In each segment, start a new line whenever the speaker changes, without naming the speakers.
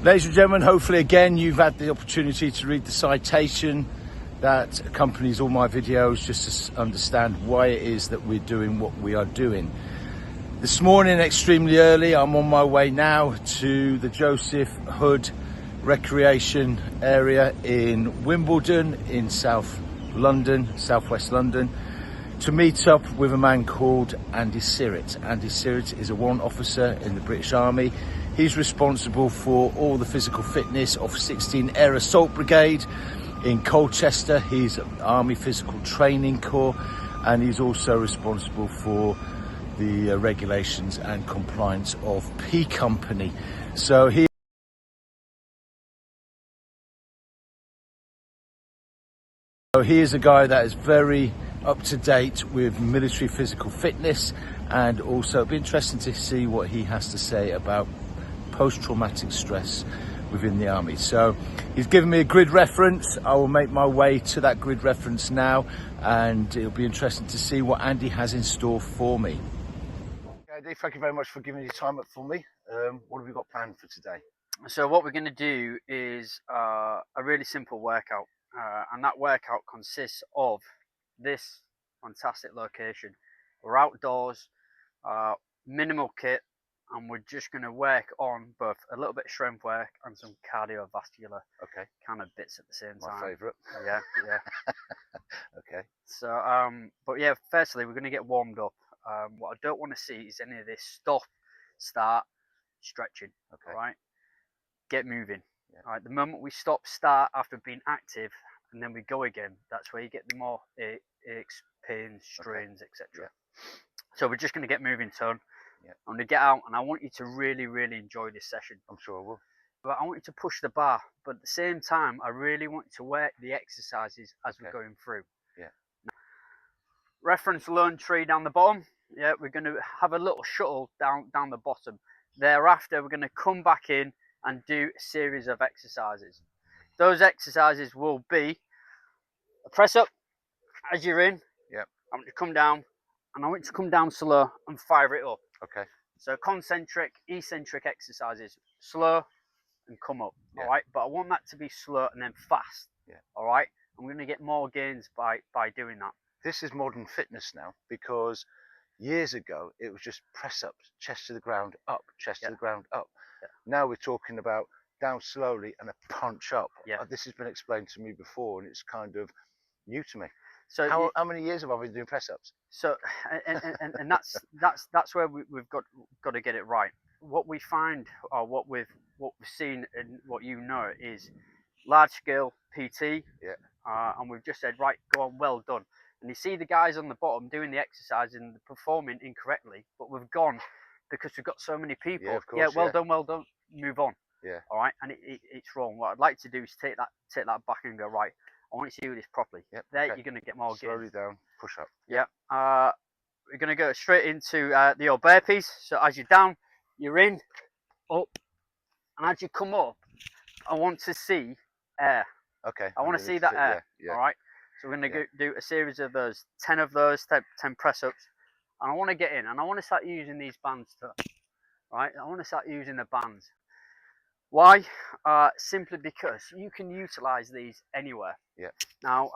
Ladies and gentlemen, hopefully again you've had the opportunity to read the citation that accompanies all my videos, just to understand why it is that we're doing what we are doing. This morning, extremely early, I'm on my way now to the Joseph Hood recreation area in Wimbledon in South London, southwest London, to meet up with a man called Andy Syrett. Andy Syrett is a warrant officer in the British Army. He's responsible for all the physical fitness of 16 Air Assault Brigade in Colchester. He's an Army Physical Training Corps, and he's also responsible for the regulations and compliance of P Company. So he is a guy that is very up to date with military physical fitness, and also it'll be interesting to see what he has to say about post-traumatic stress within the Army. So he's given me a grid reference. I will make my way to that grid reference now, and it'll be interesting to see what Andy has in store for me. Andy, thank you very much for giving your time up for me. What have we got planned for today?
So what we're going to do is a really simple workout, and that workout consists of this fantastic location. We're outdoors, minimal kit, and we're just going to work on both a little bit of strength work and some cardiovascular kind of bits at the same time.
My favourite.
Yeah.
Okay.
So, but yeah, firstly, we're going to get warmed up. What I don't want to see is any of this stop, start, stretching.
Okay.
All right. Get moving. Yeah. All right. The moment we stop, start after being active, and then we go again, that's where you get the more aches, pains, strains, etc. Yeah. So we're just going to get moving, son. Yeah. I'm going to get out, and I want you to really, really enjoy this session.
I'm sure I will.
But I want you to push the bar, but at the same time, I really want you to work the exercises as we're going through.
Yeah.
Now, reference lone tree down the bottom. Yeah, we're going to have a little shuttle down the bottom. Thereafter, we're going to come back in and do a series of exercises. Those exercises will be a press up as you're in.
Yeah.
I want you to come down, and I want you to come down slow and fire it up.
Okay.
So concentric, eccentric exercises, slow and come up. Yeah. All right. But I want that to be slow and then fast.
Yeah.
All right. I'm going to get more gains by doing that.
This is modern fitness now, because years ago it was just press ups, chest to the ground, up, chest to the ground, up. Yeah. Now we're talking about down slowly and a punch up. Yeah. This has been explained to me before, and it's kind of new to me. So how many years have I been doing press ups?
So and that's where we've got to get it right. What we find, or what we've seen and what you know, is large scale PT.
Yeah.
And we've just said, right, go on, well done. And you see the guys on the bottom doing the exercise and performing incorrectly, but we've gone because we've got so many people.
Yeah, of course,
well done, move on.
Yeah.
All right, and it's wrong. What I'd like to do is take that back and go, right, I want you to do this properly. Yep. There, you're going to get more gains.
Slowly down, push up.
Yeah. We're going to go straight into the old burpees. So as you're down, you're in, up, and as you come up, I want to see air.
Okay.
I want to see that air. Yeah. All right. So we're going to do a series of those, 10 of those, 10 press ups, and I want to get in, and I want to start using these bands too. Right. I want to start using the bands. Why? Simply because you can utilize these anywhere.
Yeah.
Now,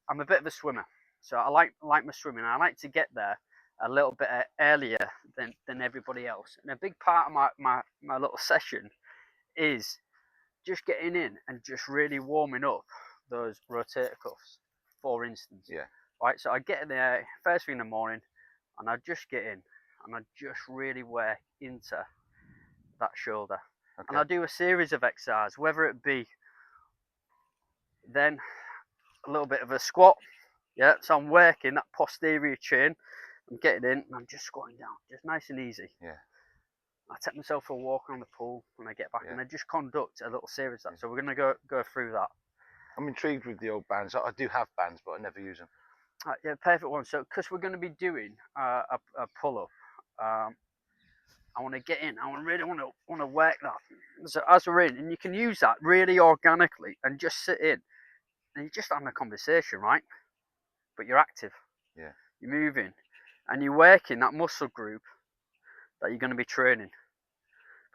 I'm a bit of a swimmer, so I like my swimming. I like to get there a little bit earlier than everybody else. And a big part of my little session is just getting in and just really warming up those rotator cuffs, for instance.
Yeah.
Right. So I get in there first thing in the morning, and I just get in, and I just really work into that shoulder. Okay. And I do a series of exercises, whether it be then a little bit of a squat. Yeah, so I'm working that posterior chain. I'm getting in and I'm just squatting down, just nice and easy.
Yeah.
I take myself for a walk around the pool when I get back, and I just conduct a little series of that. So we're going to go through that.
I'm intrigued with the old bands. I do have bands, but I never use them.
Yeah, perfect one. So because we're going to be doing a pull-up, I want to get in. I really want to work that. So as we're in, and you can use that really organically and just sit in, and you're just having a conversation, right? But you're active.
Yeah.
You're moving, and you're working that muscle group that you're going to be training.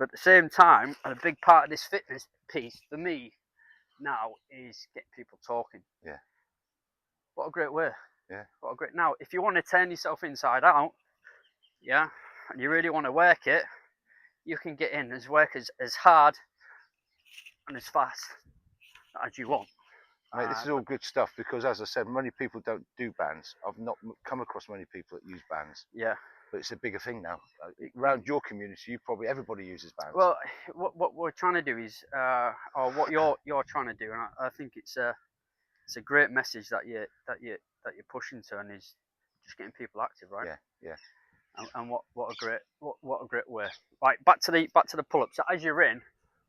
But at the same time, a big part of this fitness piece for me now is getting people talking.
Yeah.
What a great way.
Yeah.
What a great. Now, if you want to turn yourself inside out, yeah, and you really want to work it, you can get in work as hard and as fast as you want.
Mate, this is all good stuff because, as I said, many people don't do bands. I've not come across many people that use bands.
Yeah.
But it's a bigger thing now. Around your community, everybody uses bands.
Well, what we're trying to do is, or what you're trying to do, and I think it's a great message that you're pushing to, and is just getting people active, right?
Yeah, yeah.
And what a great way. Right, back to the pull-ups. So as you're in,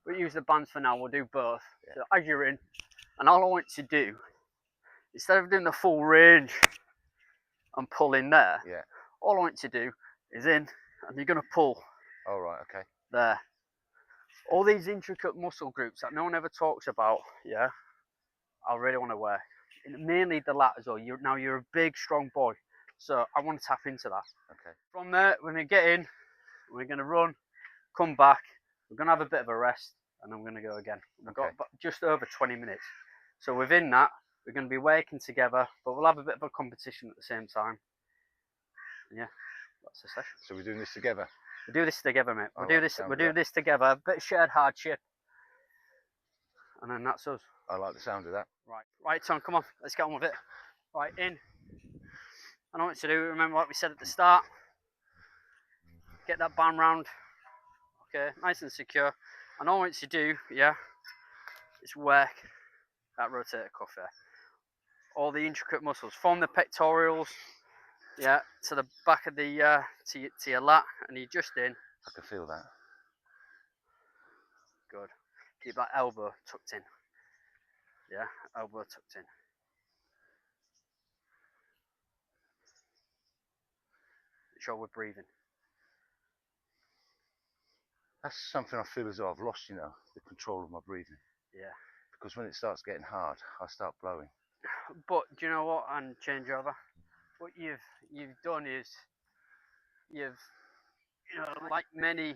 we'll use the bands for now. We'll do both. Yeah. So as you're in, and all I want you to do, instead of doing the full range and pull in there,
yeah,
all I want you to do is in, and you're gonna pull.
All right, okay.
There. All these intricate muscle groups that no one ever talks about, yeah, I really want to work. And mainly the lat as well. You're a big, strong boy, so I want to tap into that.
Okay.
From there, we're gonna get in. We're gonna run, come back. We're gonna have a bit of a rest, and then we're gonna go again. We've got just over 20 minutes. So within that, we're gonna be working together, but we'll have a bit of a competition at the same time. And yeah, that's the session.
So we're doing this together.
We'll do this together, mate. We'll do
that.
this together. A bit of shared hardship, and then that's us.
I like the sound of that.
Right, Tom. Come on, let's get on with it. Right, in. I know what to do. Remember what we said at the start. Get that band round. Okay, nice and secure. And all I want you to do, yeah, is work that rotator cuff there. All the intricate muscles from the pectorals, yeah, to the back of the to your lat, and you're just in.
I can feel that.
Good. Keep that elbow tucked in. Yeah, elbow tucked in. Make sure we're breathing.
That's something I feel as though I've lost, the control of my breathing.
Yeah.
Because when it starts getting hard, I start blowing.
But do you know what? And change over. What you've done is you've like many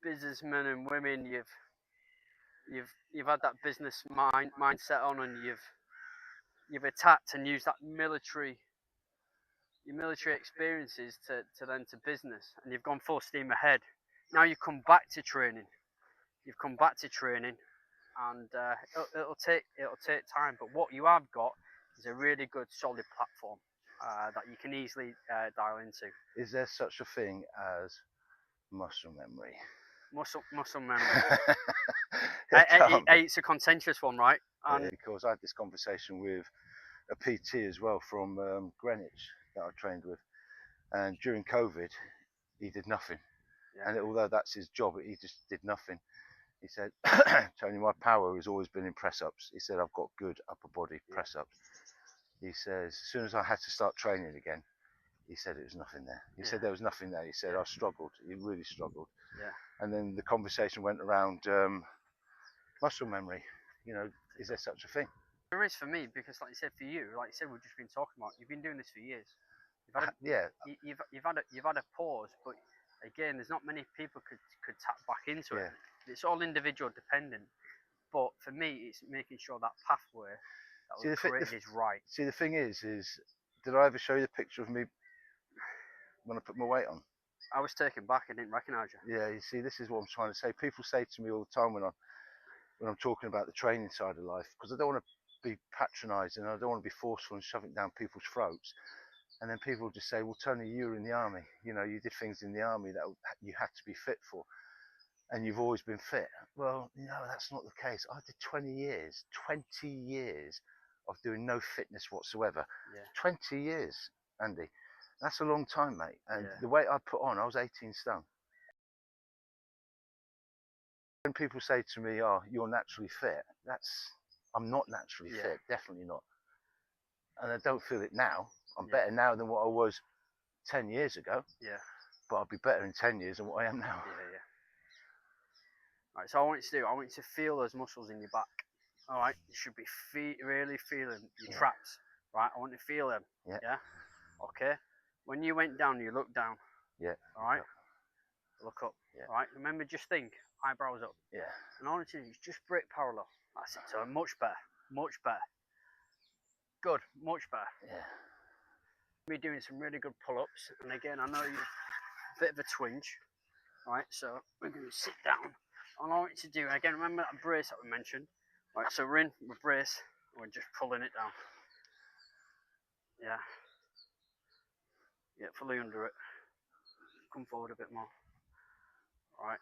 businessmen and women, you've had that business mindset on, and you've attacked and used that your military experiences to then to business, and you've gone full steam ahead. Now you come back to training. You've come back to training, and it'll take time. But what you have got is a really good, solid platform that you can easily dial into.
Is there such a thing as muscle memory?
Muscle memory. It's a contentious one, right?
Because I had this conversation with a PT as well from Greenwich that I trained with, and during COVID, he did nothing. Yeah. And although that's his job, he just did nothing. He said, Tony, my power has always been in press-ups. He said, I've got good upper body press-ups. He says, as soon as I had to start training again, he said it was nothing there. He said there was nothing there. He said, I struggled. He really struggled. Yeah. And then the conversation went around muscle memory. Is there such a thing?
There is for me, because like you said, for you, like you said, we've just been talking about, you've been doing this for years. You've had a pause, but again, there's not many people could tap back into it. It's all individual dependent. But for me, it's making sure that pathway that was created is right.
See, the thing is, did I ever show you the picture of me when I put my weight on?
I was taken back. I didn't recognise you.
Yeah, you see, this is what I'm trying to say. People say to me all the time when I'm talking about the training side of life, because I don't want to be patronising, I don't want to be forceful and shove it down people's throats. And then people just say, well, Tony, you were in the army. You did things in the army that you had to be fit for. And you've always been fit. Well, no, that's not the case. I did 20 years of doing no fitness whatsoever. Yeah. 20 years, Andy. That's a long time, mate. And the weight I put on, I was 18 stone. When people say to me, oh, you're naturally fit, I'm not naturally fit, definitely not. And I don't feel it now. I'm better now than what I was 10 years ago. Yeah. But I'll be better in 10 years than what I am now.
Yeah. Alright, so I want you to feel those muscles in your back. Alright, you should be really feeling your traps. Right, I want you to feel them. Yeah. Okay. When you went down, you looked down.
Yeah.
Alright. look up.
Yeah.
Right, remember, just think, eyebrows up.
Yeah.
And all I need to do is just break parallel. That's it. So much better, much better. Good, much better.
Yeah.
We're doing some really good pull-ups, and again, I know you're a bit of a twinge. Right, so we're going to sit down. All I want you to do, again, remember that brace that we mentioned. Right, so we're in with brace, and we're just pulling it down. Yeah. Get fully under it. Come forward a bit more. Right.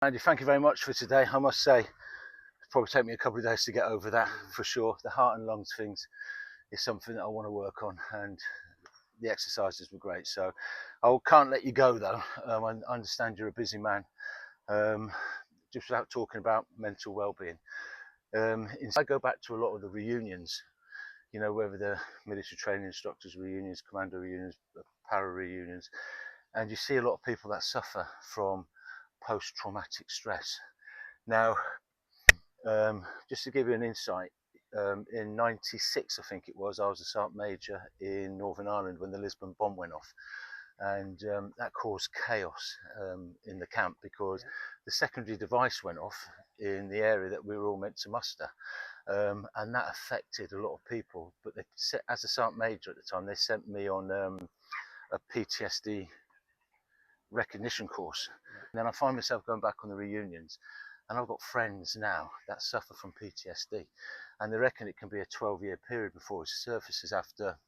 Andy, thank you very much for today. I must say, it'll probably take me a couple of days to get over that for sure. The heart and lungs things is something that I want to work on, and the exercises were great. So I can't let you go though. I understand you're a busy man. Just without talking about mental well-being, I go back to a lot of the reunions, you know, whether the military training instructors reunions, commando reunions, para reunions, and you see a lot of people that suffer from post-traumatic stress. Now, just to give you an insight, in '96, I think it was, I was a sergeant major in Northern Ireland when the Lisbon bomb went off, and that caused chaos in the camp because the secondary device went off in the area that we were all meant to muster, and that affected a lot of people. But they, as a sergeant major at the time, they sent me on a PTSD recognition course. And then I find myself going back on the reunions, and I've got friends now that suffer from PTSD, and they reckon it can be a 12-year period before it surfaces after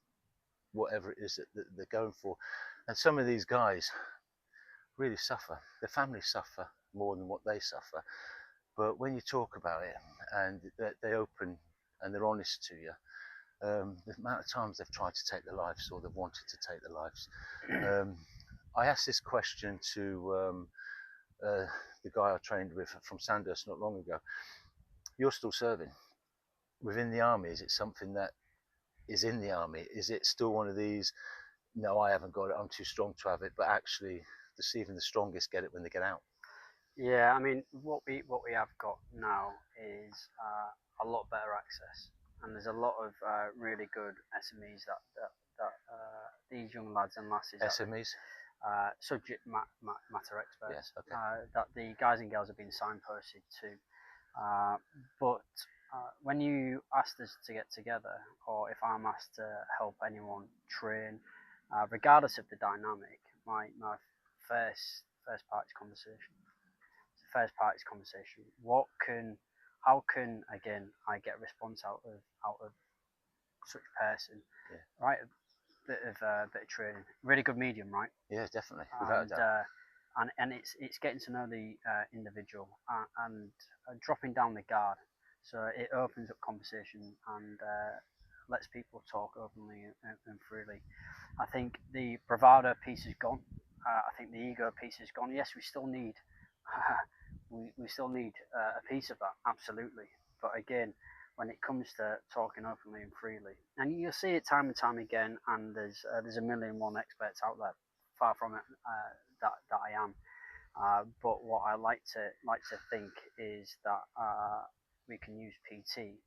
whatever it is that they're going for. And some of these guys really suffer. Their families suffer more than what they suffer. But when you talk about it and they open and they're honest to you, the amount of times they've tried to take their lives or they've wanted to take their lives. I asked this question to the guy I trained with from Sandhurst not long ago. You're still serving within the army. Is it something that is in the army? Is it still one of these, no, I haven't got it, I'm too strong to have it, but actually even the strongest get it when they get out?
Yeah, I mean, what we have got now is a lot better access, and there's a lot of really good SMEs that these young lads and lasses,
SMEs,
subject matter experts,
yes, okay.
That the guys and girls have been signposted to. But when you asked us to get together, or if I'm asked to help anyone train, regardless of the dynamic, my first part is conversation. First part is conversation. How can again I get a response out of such person?
Yeah.
Right, bit of training, really good medium, right?
Yeah, definitely, without a doubt.
And it's getting to know the individual and dropping down the guard, so it opens up conversation and lets people talk openly and freely. I think the bravado piece is gone. I think the ego piece is gone. Yes, we still need we still need a piece of that, absolutely. But again, when it comes to talking openly and freely, and you'll see it time and time again, and there's a million one experts out there, far from it that I am. But what I like to think is that we can use PT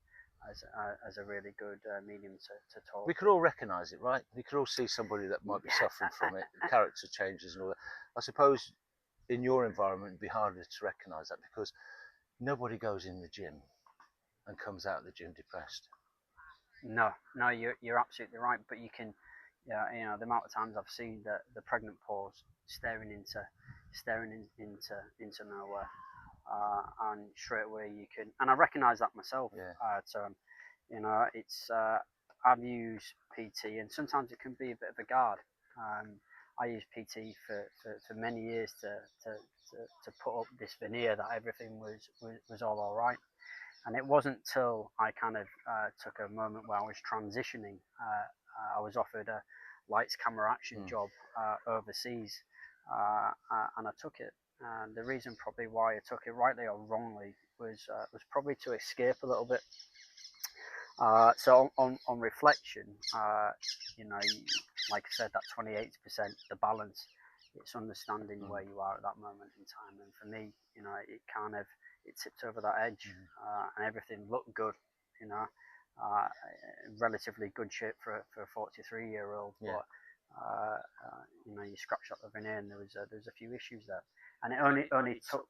as a really good medium to talk.
We could all recognise it, right? We could all see somebody that might be suffering from it, character changes and all that. I suppose in your environment it'd be harder to recognise that because nobody goes in the gym and comes out of the gym depressed.
No, you're absolutely right. But you can, you know, the amount of times I've seen the pregnant pause staring into nowhere, and straight away you can, and I recognise that myself.
Yeah.
So, you know, it's I've used PT, and sometimes it can be a bit of a guard. I used PT for many years to put up this veneer that everything was all right. And it wasn't till I kind of took a moment where I was transitioning. I was offered a lights, camera, action job overseas, and I took it. And the reason probably why I took it, rightly or wrongly, was probably to escape a little bit. So on reflection, you know, like I said, that 28%, the balance, it's understanding where you are at that moment in time. And for me, you know, it tipped over that edge, and everything looked good, you know, relatively good shape for a 43-year-old.
Yeah.
But you know, you scratch up the veneer, and there was a few issues there, and it only took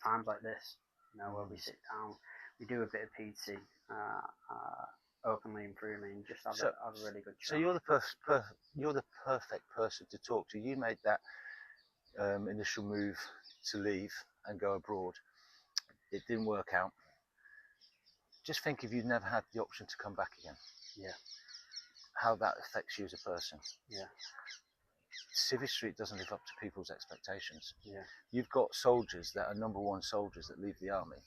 times like this, you know, where we sit down, we do a bit of PT, openly and freely, and just have a really good chat.
So you're the perfect person to talk to. You made that initial move to leave and go abroad. It didn't work out. Just think if you'd never had the option to come back again.
Yeah.
How that affects you as a person.
Yeah.
Civvy Street doesn't live up to people's expectations.
Yeah.
You've got soldiers that are #1 soldiers that leave the army,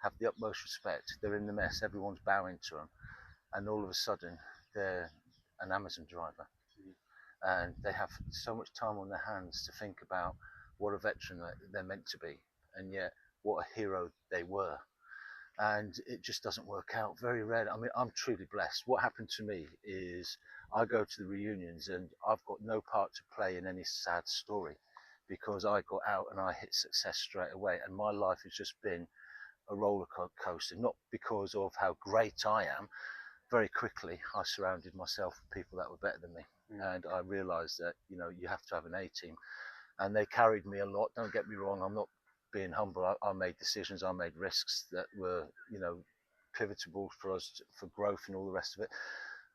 have the utmost respect. They're in the mess, everyone's bowing to them, and all of a sudden they're an Amazon driver, and they have so much time on their hands to think about what a veteran they're meant to be, and yet what a hero they were. And it just doesn't work out. Very rare. I mean, I'm truly blessed. What happened to me is I go to the reunions and I've got no part to play in any sad story, because I got out and I hit success straight away, and my life has just been a roller coaster. Not because of how great I am. Very quickly I surrounded myself with people that were better than me, and I realized that, you know, you have to have an A team, and they carried me a lot. Don't get me wrong, I'm not being humble. I made decisions, I made risks that were, you know, pivotal for us, for growth and all the rest of it.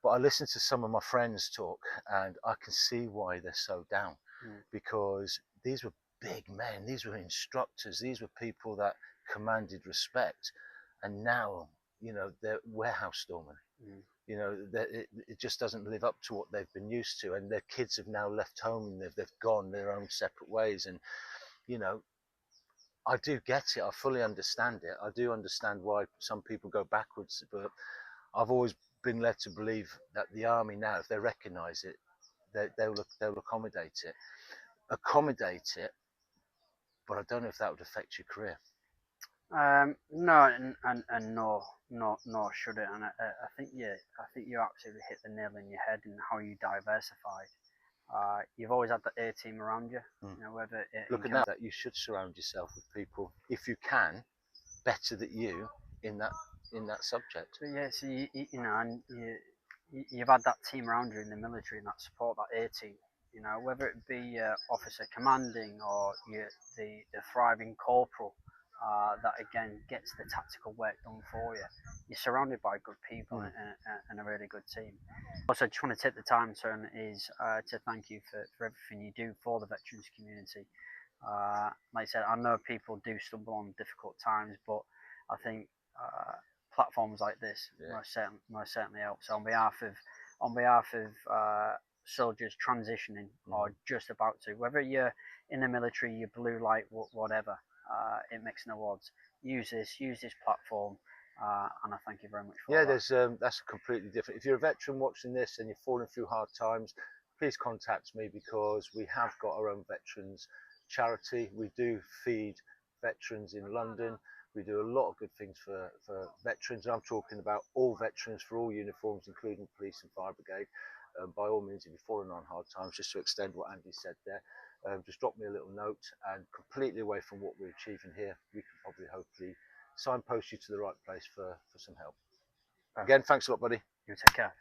But I listened to some of my friends talk, and I can see why they're so down, because these were big men, these were instructors, these were people that commanded respect, and now, you know, they're warehouse storemen. You know, it just doesn't live up to what they've been used to, and their kids have now left home and they've gone their own separate ways. And, you know, I do get it. I fully understand it. I do understand why some people go backwards, but I've always been led to believe that the army now, if they recognise it, they'll accommodate it. But I don't know if that would affect your career.
No, and nor should it. And I think you absolutely hit the nail in your head in how you diversified. You've always had the A team around you. You know, whether
look at that you should surround yourself with people, if you can, better than you in that subject.
But yeah, so you know, and you've had that team around you in the military and that support, that A team. You know, whether it be officer commanding or the thriving corporal. That again gets the tactical work done for you. You're surrounded by good people and a really good team. Also, I just want to take the time, Sir, is to thank you for everything you do for the veterans community. Like I said, I know people do stumble on difficult times, but I think platforms like this most certainly help. So on behalf of soldiers transitioning or just about to, whether you're in the military, you're blue light, whatever. It makes no odds. Use this platform, and I thank you very much for that.
There's that's completely different. If you're a veteran watching this and you're falling through hard times, please contact me, because we have got our own veterans charity. We do feed veterans in London. We do a lot of good things for veterans, and I'm talking about all veterans for all uniforms, including police and fire brigade. By all means, if you're falling on hard times, just to extend what Andy said there, just drop me a little note, and completely away from what we're achieving here, we can probably hopefully signpost you to the right place for some help. Again, thanks a lot, buddy.
You take care.